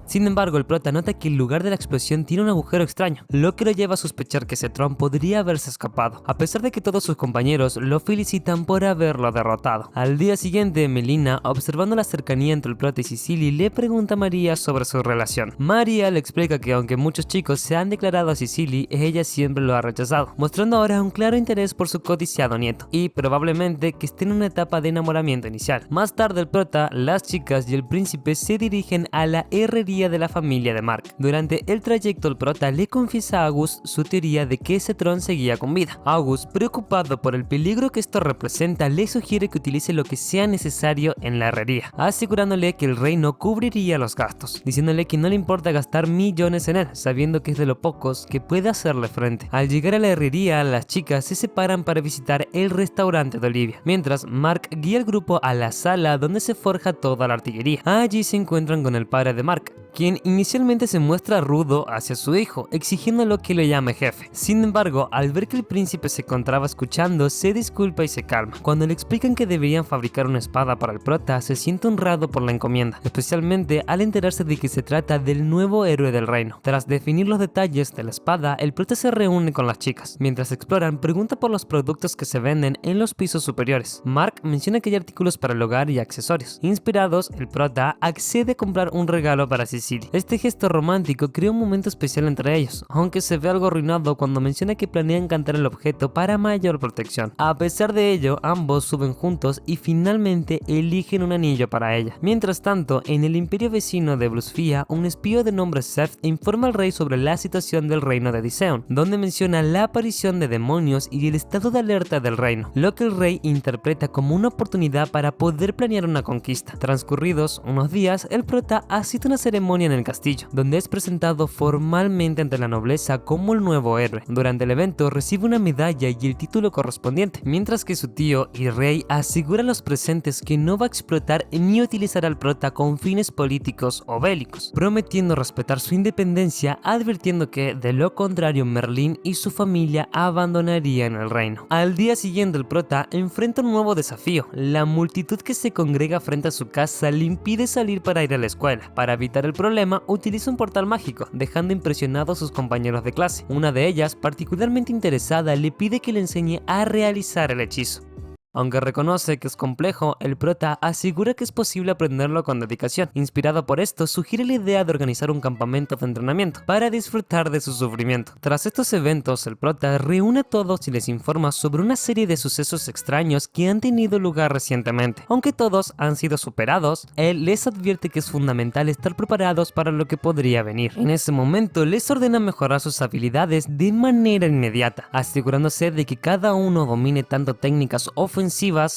Sin embargo, el prota nota que el lugar de la explosión tiene un agujero extraño, lo que lo lleva a sospechar que Cetron podría haberse escapado, a pesar de que todos sus compañeros lo felicitan por haberlo derrotado. Al día siguiente, Melina, observando la cercanía entre el prota y Cicely, le pregunta a María sobre su relación. María le explica que aunque muchos chicos se han declarado a Cicely, ella siempre lo ha rechazado, mostrando ahora un claro interés por su codiciado nieto, y probablemente que esté en una etapa de enamoramiento inicial. Más tarde, el prota, las chicas y el príncipe se dirigen a la herrería de la familia de Mark. Durante el trayecto, el prota le confiesa a August su teoría de que Cetron seguía con vida. August, preocupado por el peligro que esto representa, le sugiere que utilice lo que sea necesario en la herrería, asegurándole que el reino cubriría los gastos, diciéndole que no le importa gastar millones en él, sabiendo que es de los pocos que puede hacerle frente. Al llegar a la herrería, las chicas se separan para visitar el restaurante de Olivia, mientras Mark guía al grupo a la sala donde se forja toda la artillería. Allí se encuentran con el padre de Mark, quien inicialmente se muestra rudo hacia su hijo, exigiéndolo que lo llame jefe. Sin embargo, al ver que el príncipe se encontraba escuchando, se disculpa y se calma. Cuando le explican que deberían fabricar una espada para el prota, se siente honrado por la encomienda, especialmente al enterarse de que se trata del nuevo héroe del reino. Tras definir los detalles de la espada, el prota se reúne con las chicas. Mientras exploran, pregunta por los productos que se venden en los pisos superiores. Mark menciona que hay artículos para el hogar y accesorios. Inspirados, el prota accede a comprar un regalo para Cecilia. Este gesto romántico crea un momento especial entre ellos, aunque se ve algo arruinado cuando menciona que planean cantar el objeto para mayor protección. A pesar de ello, ambos suben juntos y finalmente eligen un anillo para ella. Mientras tanto, en el imperio vecino de Blusfia, un espía de nombre Seth informa al rey sobre la situación del reino de Diseon, donde menciona la aparición de demonios y el estado de alerta del reino, lo que el rey interpreta como una oportunidad para poder planear una conquista. Transcurridos unos días, el prota asiste a una ceremonia en el castillo, donde es presentado formalmente ante la nobleza como el nuevo héroe. Durante el evento recibe una medalla y el título correspondiente, mientras que su tío y rey aseguran a los presentes que no va a explotar ni utilizar al prota con fines políticos o bélicos, prometiendo respetar su independencia, advirtiendo que de lo contrario Merlín y su familia abandonarían el reino. Al día siguiente el prota enfrenta un nuevo desafío. La multitud que se congrega frente a su casa le impide salir para ir a la escuela. Para evitar el problema, utiliza un portal mágico, dejando impresionados a sus compañeros de clase. Una de ellas, particularmente interesada, le pide que le enseñe a realizar el hechizo. Aunque reconoce que es complejo, el prota asegura que es posible aprenderlo con dedicación. Inspirado por esto, sugiere la idea de organizar un campamento de entrenamiento para disfrutar de su sufrimiento. Tras estos eventos, el prota reúne a todos y les informa sobre una serie de sucesos extraños que han tenido lugar recientemente. Aunque todos han sido superados, él les advierte que es fundamental estar preparados para lo que podría venir. En ese momento, les ordena mejorar sus habilidades de manera inmediata, asegurándose de que cada uno domine tanto técnicas ofensivas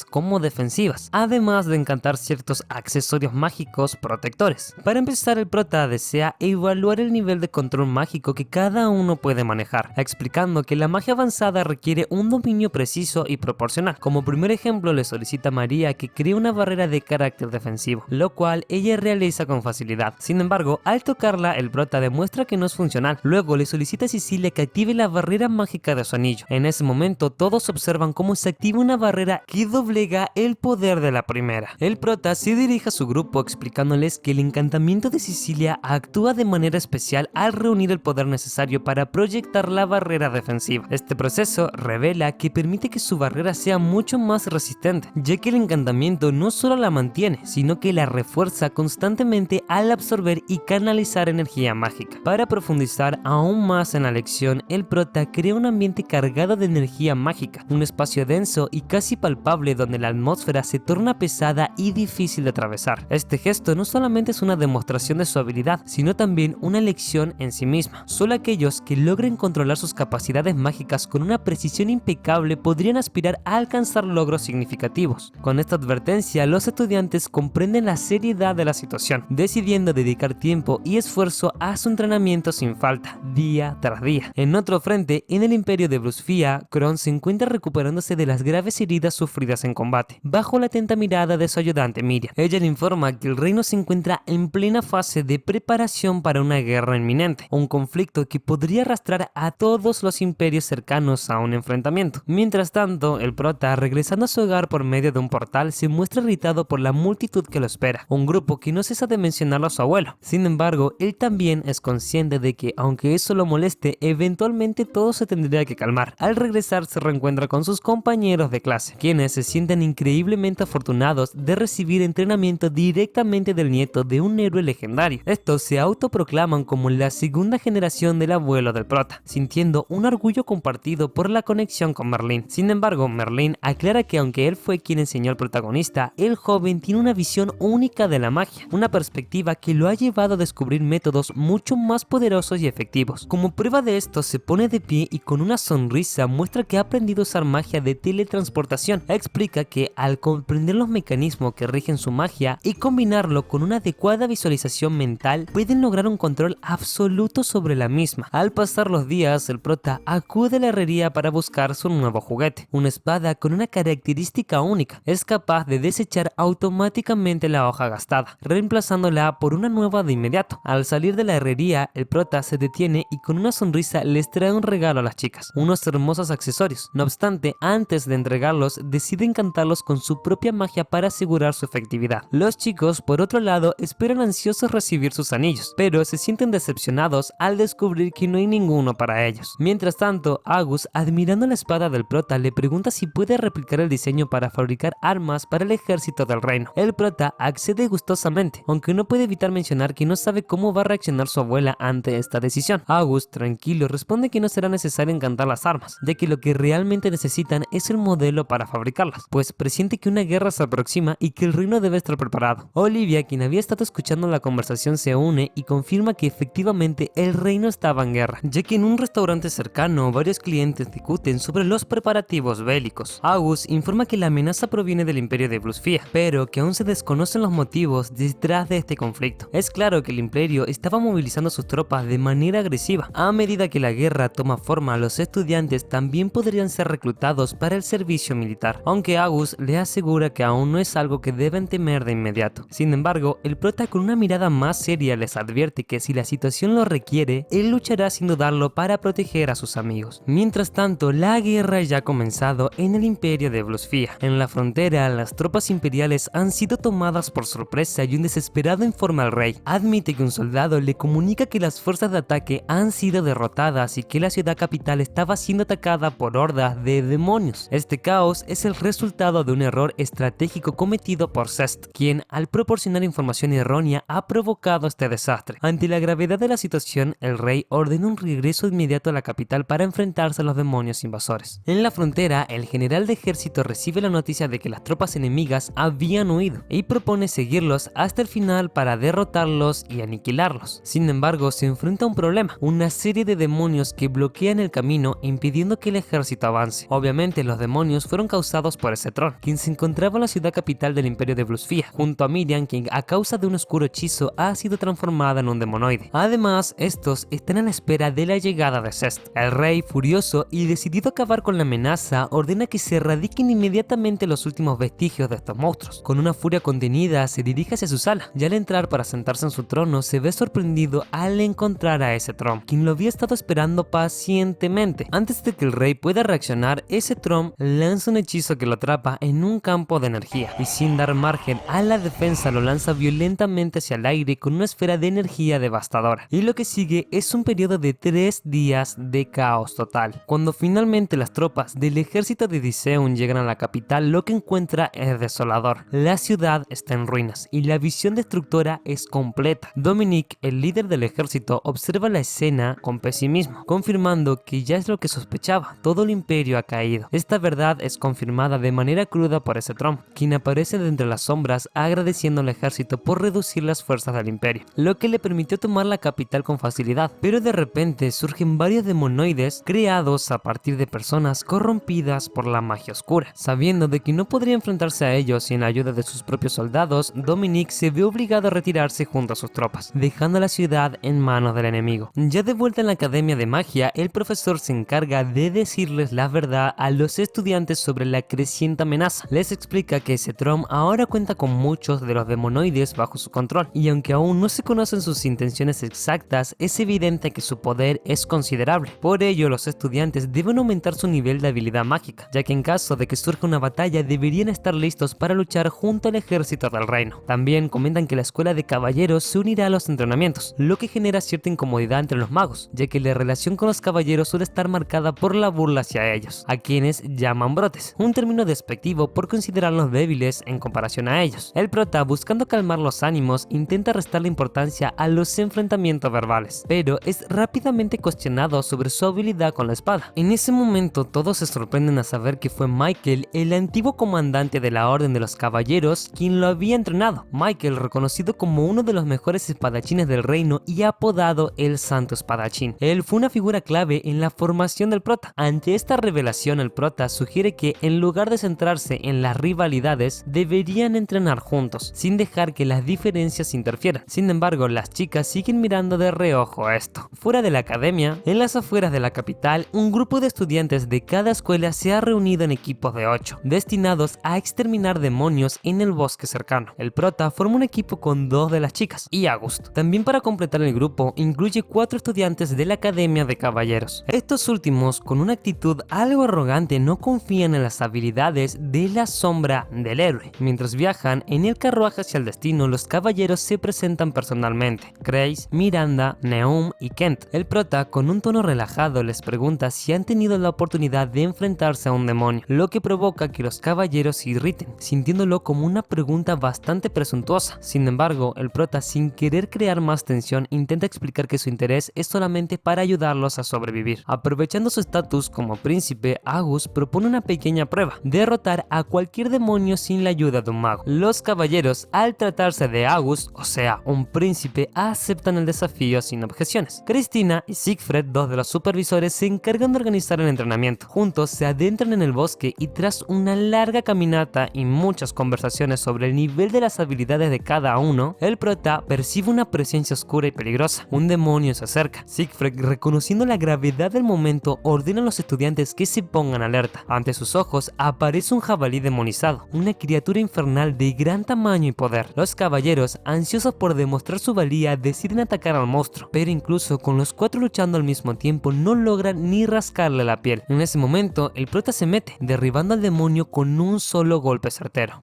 como defensivas, además de encantar ciertos accesorios mágicos protectores. Para empezar, el prota desea evaluar el nivel de control mágico que cada uno puede manejar, explicando que la magia avanzada requiere un dominio preciso y proporcional. Como primer ejemplo, le solicita a María que cree una barrera de carácter defensivo, lo cual ella realiza con facilidad. Sin embargo, al tocarla, el prota demuestra que no es funcional. Luego le solicita a Cecilia que active la barrera mágica de su anillo. En ese momento, todos observan cómo se activa una barrera que doblega el poder de la primera. El prota se dirige a su grupo explicándoles que el encantamiento de Cecilia actúa de manera especial al reunir el poder necesario para proyectar la barrera defensiva. Este proceso revela que permite que su barrera sea mucho más resistente, ya que el encantamiento no solo la mantiene, sino que la refuerza constantemente al absorber y canalizar energía mágica. Para profundizar aún más en la lección, el prota crea un ambiente cargado de energía mágica, un espacio denso y casi palpable donde la atmósfera se torna pesada y difícil de atravesar. Este gesto no solamente es una demostración de su habilidad, sino también una lección en sí misma. Solo aquellos que logren controlar sus capacidades mágicas con una precisión impecable podrían aspirar a alcanzar logros significativos. Con esta advertencia, los estudiantes comprenden la seriedad de la situación, decidiendo dedicar tiempo y esfuerzo a su entrenamiento sin falta, día tras día. En otro frente, en el imperio de Blusfia, Kron se encuentra recuperándose de las graves heridas sufridas en combate, bajo la atenta mirada de su ayudante Miriam. Ella le informa que el reino se encuentra en plena fase de preparación para una guerra inminente, un conflicto que podría arrastrar a todos los imperios cercanos a un enfrentamiento. Mientras tanto, el prota, regresando a su hogar por medio de un portal, se muestra irritado por la multitud que lo espera, un grupo que no cesa de mencionarlo a su abuelo. Sin embargo, él también es consciente de que, aunque eso lo moleste, eventualmente todo se tendría que calmar. Al regresar, se reencuentra con sus compañeros de clase, quienes se sienten increíblemente afortunados de recibir entrenamiento directamente del nieto de un héroe legendario. Estos se autoproclaman como la segunda generación del abuelo del prota, sintiendo un orgullo compartido por la conexión con Merlín. Sin embargo, Merlín aclara que aunque él fue quien enseñó al protagonista, el joven tiene una visión única de la magia, una perspectiva que lo ha llevado a descubrir métodos mucho más poderosos y efectivos. Como prueba de esto, se pone de pie y con una sonrisa muestra que ha aprendido a usar magia de teletransportación, decisión. Explica que al comprender los mecanismos que rigen su magia y combinarlo con una adecuada visualización mental, pueden lograr un control absoluto sobre la misma. Al pasar los días, el prota acude a la herrería para buscar su nuevo juguete, una espada con una característica única. Es capaz de desechar automáticamente la hoja gastada, reemplazándola por una nueva de inmediato. Al salir de la herrería, el prota se detiene y con una sonrisa les trae un regalo a las chicas, unos hermosos accesorios. No obstante, antes de entregarlos, decide encantarlos con su propia magia para asegurar su efectividad. Los chicos, por otro lado, esperan ansiosos recibir sus anillos, pero se sienten decepcionados al descubrir que no hay ninguno para ellos. Mientras tanto, Agus, admirando la espada del prota, le pregunta si puede replicar el diseño para fabricar armas para el ejército del reino. El prota accede gustosamente, aunque no puede evitar mencionar que no sabe cómo va a reaccionar su abuela ante esta decisión. Agus, tranquilo, responde que no será necesario encantar las armas, ya que lo que realmente necesitan es el modelo para fabricarlas, pues presiente que una guerra se aproxima y que el reino debe estar preparado. Olivia, quien había estado escuchando la conversación, se une y confirma que efectivamente el reino estaba en guerra, ya que en un restaurante cercano varios clientes discuten sobre los preparativos bélicos. Agus informa que la amenaza proviene del imperio de Blusfia, pero que aún se desconocen los motivos detrás de este conflicto. Es claro que el imperio estaba movilizando sus tropas de manera agresiva. A medida que la guerra toma forma, los estudiantes también podrían ser reclutados para el servicio militar, aunque Agus le asegura que aún no es algo que deben temer de inmediato. Sin embargo, el prota con una mirada más seria les advierte que si la situación lo requiere, él luchará sin dudarlo para proteger a sus amigos. Mientras tanto, la guerra ya ha comenzado en el imperio de Blusfia. En la frontera, las tropas imperiales han sido tomadas por sorpresa y un desesperado informa al rey. Admite que un soldado le comunica que las fuerzas de ataque han sido derrotadas y que la ciudad capital estaba siendo atacada por hordas de demonios. Este caos es el resultado de un error estratégico cometido por Zest, quien al proporcionar información errónea ha provocado este desastre. Ante la gravedad de la situación, el rey ordena un regreso inmediato a la capital para enfrentarse a los demonios invasores. En la frontera, el general de ejército recibe la noticia de que las tropas enemigas habían huido y propone seguirlos hasta el final para derrotarlos y aniquilarlos. Sin embargo, se enfrenta a un problema, una serie de demonios que bloquean el camino impidiendo que el ejército avance. Obviamente, los demonios fueron causados por Setron, quien se encontraba en la ciudad capital del imperio de Blusfia, junto a Miriam, quien a causa de un oscuro hechizo ha sido transformada en un demonoide. Además, estos están a la espera de la llegada de Zest. El rey, furioso y decidido a acabar con la amenaza, ordena que se erradiquen inmediatamente los últimos vestigios de estos monstruos. Con una furia contenida, se dirige hacia su sala, y al entrar para sentarse en su trono, se ve sorprendido al encontrar a Setron, quien lo había estado esperando pacientemente. Antes de que el rey pueda reaccionar, Setron lanza un hechizo que lo atrapa en un campo de energía, y sin dar margen a la defensa lo lanza violentamente hacia el aire con una esfera de energía devastadora. Y lo que sigue es un periodo de 3 días de caos total. Cuando finalmente las tropas del ejército de Diseum llegan a la capital, lo que encuentra es desolador. La ciudad está en ruinas y la visión destructora es completa. Dominique, el líder del ejército, observa la escena con pesimismo, confirmando que ya es lo que sospechaba: todo el imperio ha caído. Esta verdad es confirmada de manera cruda por Setron, quien aparece de entre las sombras agradeciendo al ejército por reducir las fuerzas del imperio, lo que le permitió tomar la capital con facilidad. Pero de repente surgen varios demonoides creados a partir de personas corrompidas por la magia oscura. Sabiendo de que no podría enfrentarse a ellos sin la ayuda de sus propios soldados, Dominique se ve obligado a retirarse junto a sus tropas, dejando la ciudad en manos del enemigo. Ya de vuelta en la academia de magia, el profesor se encarga de decirles la verdad a los estudiantes sobre la creciente amenaza. Les explica que Setron ahora cuenta con muchos de los demonoides bajo su control, y aunque aún no se conocen sus intenciones exactas, es evidente que su poder es considerable. Por ello, los estudiantes deben aumentar su nivel de habilidad mágica, ya que en caso de que surja una batalla deberían estar listos para luchar junto al ejército del reino. También comentan que la escuela de caballeros se unirá a los entrenamientos, lo que genera cierta incomodidad entre los magos, ya que la relación con los caballeros suele estar marcada por la burla hacia ellos, a quienes llaman brotes, un término despectivo por considerarlos débiles en comparación a ellos. El prota, buscando calmar los ánimos, intenta restarle importancia a los enfrentamientos verbales, pero es rápidamente cuestionado sobre su habilidad con la espada. En ese momento, todos se sorprenden a saber que fue Michael, el antiguo comandante de la Orden de los Caballeros, quien lo había entrenado. Michael, reconocido como uno de los mejores espadachines del reino y apodado el Santo Espadachín. Él fue una figura clave en la formación del prota. Ante esta revelación, el prota sugiere que en lugar de centrarse en las rivalidades, deberían entrenar juntos, sin dejar que las diferencias interfieran. Sin embargo, las chicas siguen mirando de reojo esto. Fuera de la academia, en las afueras de la capital, un grupo de estudiantes de cada escuela se ha reunido en equipos de 8, destinados a exterminar demonios en el bosque cercano. El prota forma un equipo con 2 de las chicas y August. También para completar el grupo, incluye 4 estudiantes de la Academia de Caballeros. Estos últimos, con una actitud algo arrogante, no confían en las habilidades de la sombra del héroe. Mientras viajan en el carruaje hacia el destino, los caballeros se presentan personalmente: Grace, Miranda, Neum y Kent. El prota, con un tono relajado, les pregunta si han tenido la oportunidad de enfrentarse a un demonio, lo que provoca que los caballeros se irriten, sintiéndolo como una pregunta bastante presuntuosa. Sin embargo, el prota, sin querer crear más tensión, intenta explicar que su interés es solamente para ayudarlos a sobrevivir. Aprovechando su estatus como príncipe, August propone una pequeña prueba: derrotar a cualquier demonio sin la ayuda de un mago. Los caballeros, al tratarse de August, o sea, un príncipe, aceptan el desafío sin objeciones. Cristina y Siegfried, 2 de los supervisores, se encargan de organizar el entrenamiento. Juntos se adentran en el bosque y tras una larga caminata y muchas conversaciones sobre el nivel de las habilidades de cada uno, el prota percibe una presencia oscura y peligrosa. Un demonio se acerca. Siegfried, reconociendo la gravedad del momento, ordena a los estudiantes que se pongan alerta. Ante sus ojos aparece un jabalí demonizado, una criatura infernal de gran tamaño y poder. Los caballeros, ansiosos por demostrar su valía, deciden atacar al monstruo, pero incluso con los 4 luchando al mismo tiempo no logran ni rascarle la piel. En ese momento, el prota se mete, derribando al demonio con un solo golpe certero.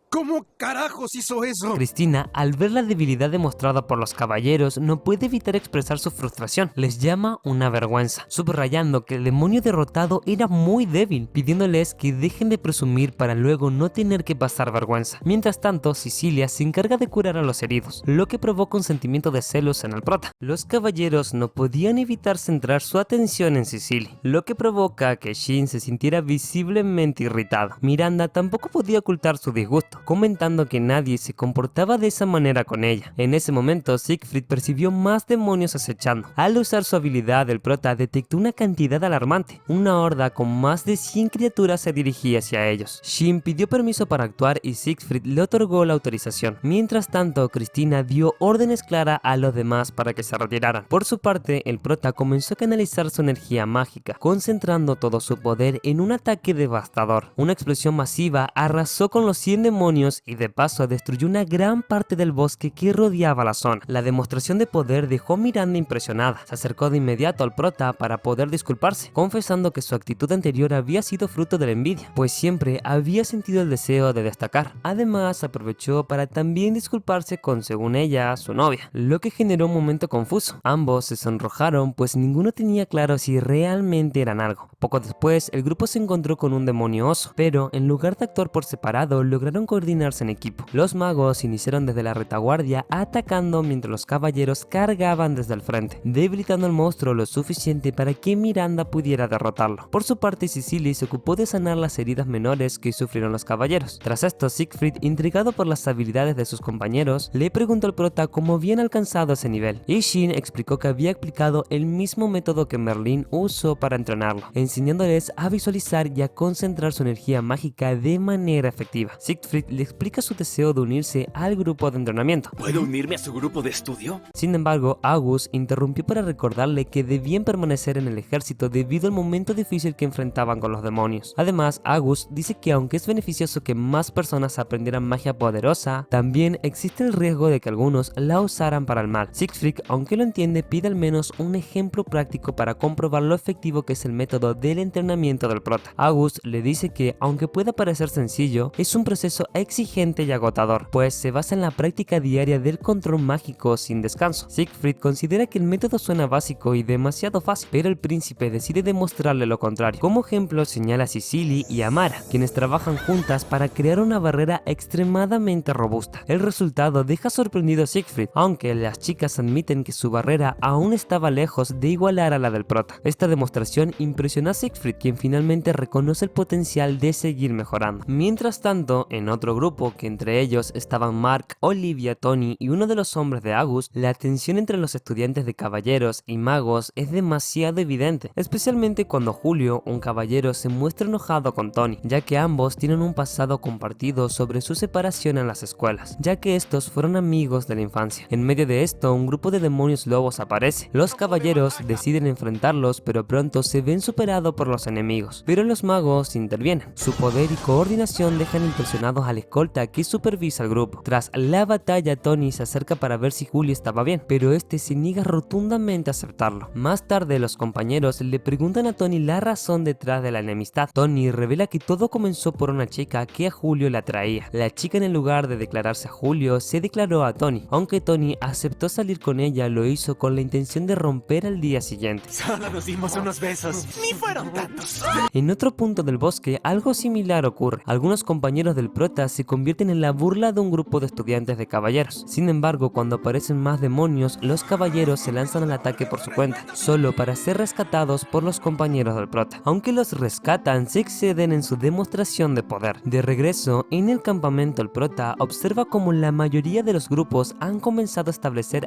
¿Cómo carajos hizo eso? Cristina, al ver la debilidad demostrada por los caballeros, no puede evitar expresar su frustración. Les llama una vergüenza, subrayando que el demonio derrotado era muy débil, pidiéndoles que dejen de presumir para luego no tener que pasar vergüenza. Mientras tanto, Cecilia se encarga de curar a los heridos, lo que provoca un sentimiento de celos en el prota. Los caballeros no podían evitar centrar su atención en Cecilia, lo que provoca que Shin se sintiera visiblemente irritado. Miranda tampoco podía ocultar su disgusto, comentando que nadie se comportaba de esa manera con ella. En ese momento, Siegfried percibió más demonios acechando. Al usar su habilidad, el prota detectó una cantidad alarmante. Una horda con más de 100 criaturas se dirigía hacia ellos. Shin pidió permiso para actuar y Siegfried le otorgó la autorización. Mientras tanto, Cristina dio órdenes claras a los demás para que se retiraran. Por su parte, el prota comenzó a canalizar su energía mágica, concentrando todo su poder en un ataque devastador. Una explosión masiva arrasó con los 100 demonios y de paso destruyó una gran parte del bosque que rodeaba la zona. La demostración de poder dejó a Miranda impresionada. Se acercó de inmediato al prota para poder disculparse, confesando que su actitud anterior había sido fruto de la envidia, pues siempre había sentido el deseo de destacar. Además, aprovechó para también disculparse con, según ella, su novia, lo que generó un momento confuso. Ambos se sonrojaron, pues ninguno tenía claro si realmente eran algo. Poco después, el grupo se encontró con un demonio oso, pero en lugar de actuar por separado, lograron coordinarse en equipo. Los magos iniciaron desde la retaguardia, atacando mientras los caballeros cargaban desde el frente, debilitando al monstruo lo suficiente para que Miranda pudiera derrotarlo. Por su parte, Cecilia se ocupó de sanar las heridas menores que sufrieron los caballeros. Tras esto, Siegfried, intrigado por las habilidades de sus compañeros, le preguntó al prota cómo habían alcanzado ese nivel, y Shin explicó que había aplicado el mismo método que Merlin usó para entrenarlo, enseñándoles a visualizar y a concentrar su energía mágica de manera efectiva. Siegfried le explica su deseo de unirse al grupo de entrenamiento. ¿Puedo unirme a su grupo de estudio? Sin embargo, August interrumpió para recordarle que debían permanecer en el ejército debido al momento difícil que enfrentaban con los demonios. Además, August dice que aunque es beneficioso que más personas aprendieran magia poderosa, también existe el riesgo de que algunos la usaran para el mal. Siegfried, aunque lo entiende, pide al menos un ejemplo práctico para comprobar lo efectivo que es el método del entrenamiento del prota. August le dice que, aunque pueda parecer sencillo, es un proceso exigente y agotador, pues se basa en la práctica diaria del control mágico sin descanso. Siegfried considera que el método suena básico y demasiado fácil, pero el príncipe decide demostrarle lo contrario. Como ejemplo, señala a Cecilia y a Mara, quienes trabajan juntas para crear una barrera extremadamente robusta. El resultado deja sorprendido a Siegfried, aunque las chicas admiten que su barrera aún estaba lejos de igualar a la del prota. Esta demostración impresionó a Siegfried, quien finalmente reconoce el potencial de seguir mejorando. Mientras tanto, en otro otro grupo, que entre ellos estaban Mark, Olivia, Tony y uno de los hombres de August, la tensión entre los estudiantes de caballeros y magos es demasiado evidente, especialmente cuando Julio, un caballero, se muestra enojado con Tony, ya que ambos tienen un pasado compartido sobre su separación en las escuelas, ya que estos fueron amigos de la infancia. En medio de esto, un grupo de demonios lobos aparece. Los caballeros deciden enfrentarlos, pero pronto se ven superados por los enemigos, pero los magos intervienen. Su poder y coordinación dejan impresionados al escolta que supervisa al grupo. Tras la batalla, Tony se acerca para ver si Julio estaba bien, pero este se niega rotundamente a aceptarlo. Más tarde, los compañeros le preguntan a Tony la razón detrás de la enemistad. Tony revela que todo comenzó por una chica que a Julio le atraía. La chica, en lugar de declararse a Julio, se declaró a Tony. Aunque Tony aceptó salir con ella, lo hizo con la intención de romper al día siguiente. Solo nos dimos unos besos. Ni fueron tantos. En otro punto del bosque, algo similar ocurre. Algunos compañeros del prota se convierten en la burla de un grupo de estudiantes de caballeros. Sin embargo, cuando aparecen más demonios, los caballeros se lanzan al ataque por su cuenta, solo para ser rescatados por los compañeros del prota. Aunque los rescatan, se exceden en su demostración de poder. De regreso, en el campamento, el prota observa cómo la mayoría de los grupos han comenzado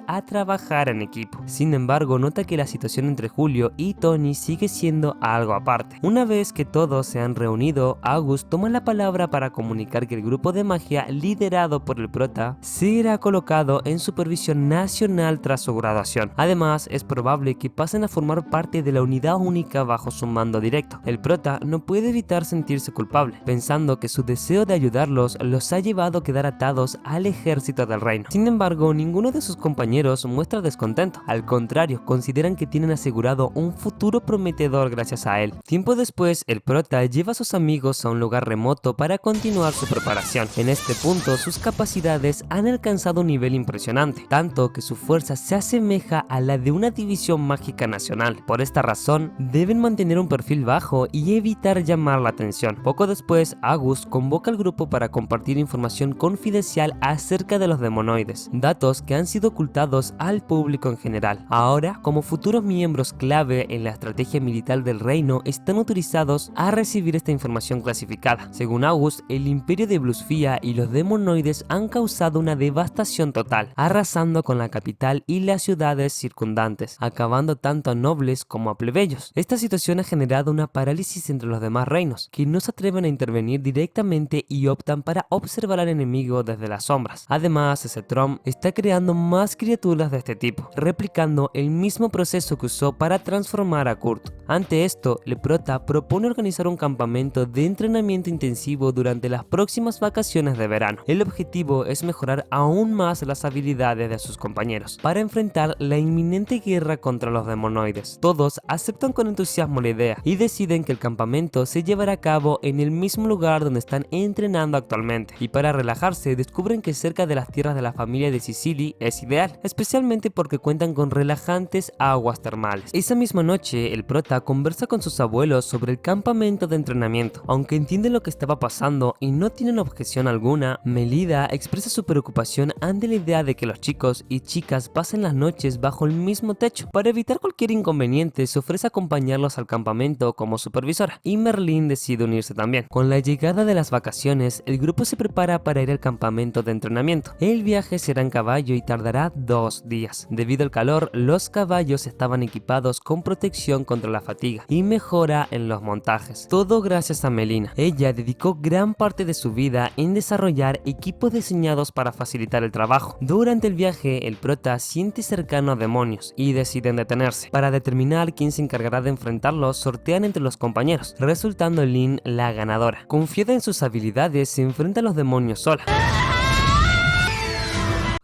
a trabajar en equipo. Sin embargo, nota que la situación entre Julio y Tony sigue siendo algo aparte. Una vez que todos se han reunido, August toma la palabra para comunicar que el grupo de magia liderado por el prota será colocado en supervisión nacional tras su graduación. Además, es probable que pasen a formar parte de la unidad única bajo su mando directo. El prota no puede evitar sentirse culpable, pensando que su deseo de ayudarlos los ha llevado a quedar atados al ejército del reino. Sin embargo, ninguno de sus compañeros muestra descontento. Al contrario, consideran que tienen asegurado un futuro prometedor gracias a él. Tiempo después, el prota lleva a sus amigos a un lugar remoto para continuar su preparación. En este punto, sus capacidades han alcanzado un nivel impresionante, tanto que su fuerza se asemeja a la de una división mágica nacional. Por esta razón, deben mantener un perfil bajo y evitar llamar la atención. Poco después, August convoca al grupo para compartir información confidencial acerca de los demonoides, datos que han sido ocultados al público en general. Ahora, como futuros miembros clave en la estrategia militar del reino, están autorizados a recibir esta información clasificada. Según August, el imperio de Blusfia y los demonoides han causado una devastación total, arrasando con la capital y las ciudades circundantes, acabando tanto a nobles como a plebeyos. Esta situación ha generado una parálisis entre los demás reinos, que no se atreven a intervenir directamente y optan para observar al enemigo desde las sombras. Además, Setrom está creando más criaturas de este tipo, replicando el mismo proceso que usó para transformar a Kurt. Ante esto, el prota propone organizar un campamento de entrenamiento intensivo durante las próximas vacaciones de verano. El objetivo es mejorar aún más las habilidades de sus compañeros para enfrentar la inminente guerra contra los demonoides. Todos aceptan con entusiasmo la idea y deciden que el campamento se llevará a cabo en el mismo lugar donde están entrenando actualmente, y para relajarse descubren que cerca de las tierras de la familia de Sicily es ideal, especialmente porque cuentan con relajantes aguas termales. Esa misma noche, el prota conversa con sus abuelos sobre el campamento de entrenamiento. Aunque entienden lo que estaba pasando y no tienen objeción alguna, Melida expresa su preocupación ante la idea de que los chicos y chicas pasen las noches bajo el mismo techo. Para evitar cualquier inconveniente, se ofrece acompañarlos al campamento como supervisora, y Merlin decide unirse también. Con la llegada de las vacaciones, el grupo se prepara para ir al campamento de entrenamiento. El viaje será en caballo y tardará 2 días. Debido al calor, los caballos estaban equipados con protección contra la fatiga y mejora en los montajes. Todo gracias a Melina. Ella dedicó gran parte de su vida en desarrollar equipos diseñados para facilitar el trabajo. Durante el viaje, el prota siente cercano a demonios y deciden detenerse. Para determinar quién se encargará de enfrentarlos, sortean entre los compañeros, resultando Lynn la ganadora. Confiada en sus habilidades, se enfrenta a los demonios sola.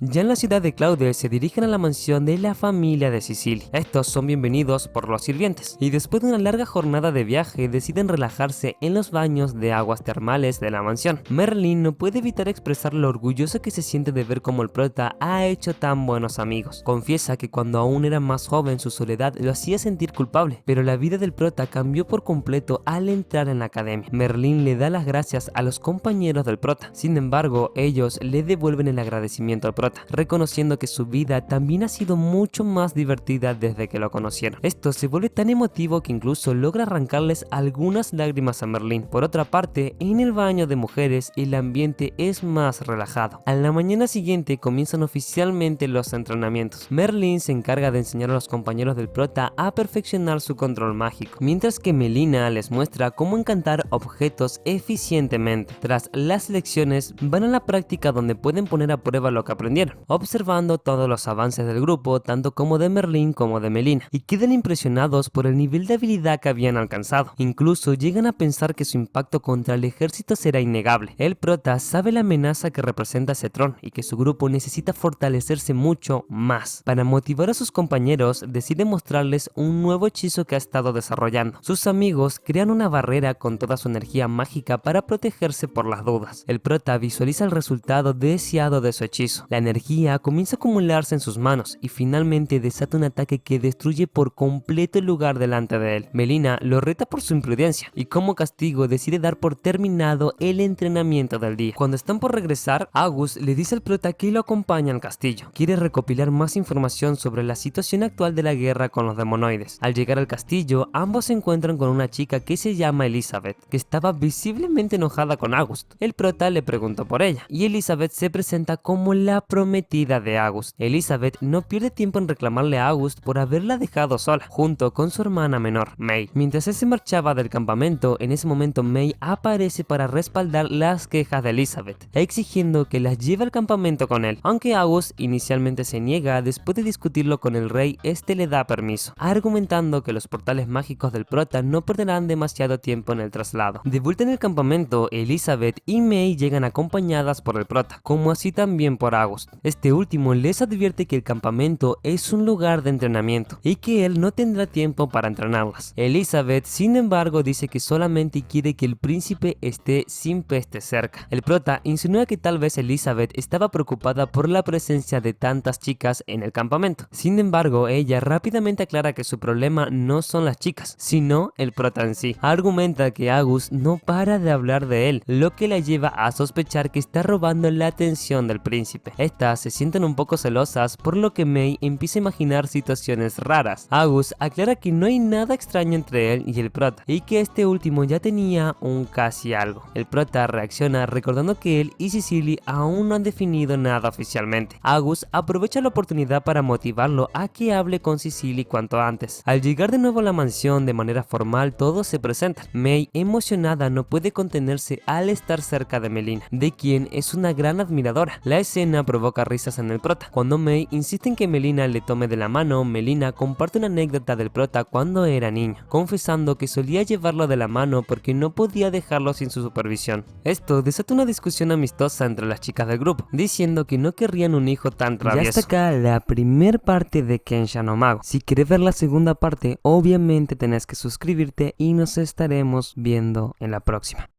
Ya en la ciudad de Claude se dirigen a la mansión de la familia de Sicily. Estos son bienvenidos por los sirvientes y después de una larga jornada de viaje deciden relajarse en los baños de aguas termales de la mansión. Merlin no puede evitar expresar lo orgulloso que se siente de ver cómo el prota ha hecho tan buenos amigos. Confiesa que cuando aún era más joven su soledad lo hacía sentir culpable, pero la vida del prota cambió por completo al entrar en la academia. Merlin le da las gracias a los compañeros del prota. Sin embargo, ellos le devuelven el agradecimiento al prota. prota, reconociendo que su vida también ha sido mucho más divertida desde que lo conocieron. Esto se vuelve tan emotivo que incluso logra arrancarles algunas lágrimas a Merlín. Por otra parte, en el baño de mujeres el ambiente es más relajado. A la mañana siguiente comienzan oficialmente los entrenamientos. Merlín se encarga de enseñar a los compañeros del prota a perfeccionar su control mágico, mientras que Melina les muestra cómo encantar objetos eficientemente. Tras las lecciones van a la práctica donde pueden poner a prueba lo que aprendieron, observando todos los avances del grupo, tanto como de Merlín como de Melina, y quedan impresionados por el nivel de habilidad que habían alcanzado. Incluso llegan a pensar que su impacto contra el ejército será innegable. El prota sabe la amenaza que representa Cetrón y que su grupo necesita fortalecerse mucho más. Para motivar a sus compañeros, decide mostrarles un nuevo hechizo que ha estado desarrollando. Sus amigos crean una barrera con toda su energía mágica para protegerse por las dudas. El prota visualiza el resultado deseado de su hechizo. La energía comienza a acumularse en sus manos y finalmente desata un ataque que destruye por completo el lugar delante de él. Melina lo reta por su imprudencia y como castigo decide dar por terminado el entrenamiento del día. Cuando están por regresar, August le dice al prota que lo acompaña al castillo. Quiere recopilar más información sobre la situación actual de la guerra con los demonoides. Al llegar al castillo, ambos se encuentran con una chica que se llama Elizabeth, que estaba visiblemente enojada con August. El prota le preguntó por ella y Elizabeth se presenta como la prometida de August. Elizabeth no pierde tiempo en reclamarle a August por haberla dejado sola, junto con su hermana menor, May. Mientras él se marchaba del campamento, en ese momento May aparece para respaldar las quejas de Elizabeth, exigiendo que las lleve al campamento con él. Aunque August inicialmente se niega, después de discutirlo con el rey, este le da permiso, argumentando que los portales mágicos del prota no perderán demasiado tiempo en el traslado. De vuelta en el campamento, Elizabeth y May llegan acompañadas por el prota, como así también por August. Este último les advierte que el campamento es un lugar de entrenamiento y que él no tendrá tiempo para entrenarlas. Elizabeth, sin embargo, dice que solamente quiere que el príncipe esté sin peste cerca. El prota insinúa que tal vez Elizabeth estaba preocupada por la presencia de tantas chicas en el campamento. Sin embargo, ella rápidamente aclara que su problema no son las chicas, sino el prota en sí. Argumenta que August no para de hablar de él, lo que la lleva a sospechar que está robando la atención del príncipe. Estas se sienten un poco celosas, por lo que May empieza a imaginar situaciones raras. August aclara que no hay nada extraño entre él y el prota, y que este último ya tenía un casi algo. El prota reacciona recordando que él y Cicely aún no han definido nada oficialmente. August aprovecha la oportunidad para motivarlo a que hable con Cicely cuanto antes. Al llegar de nuevo a la mansión de manera formal, todos se presentan. May, emocionada, no puede contenerse al estar cerca de Melina, de quien es una gran admiradora. La escena provoca risas en el prota. Cuando May insiste en que Melina le tome de la mano, Melina comparte una anécdota del prota cuando era niño, confesando que solía llevarlo de la mano porque no podía dejarlo sin su supervisión. Esto desata una discusión amistosa entre las chicas del grupo, diciendo que no querrían un hijo tan travieso. Ya hasta acá la primer parte de Kensha no Mago. Si quieres ver la segunda parte, obviamente tenés que suscribirte y nos estaremos viendo en la próxima.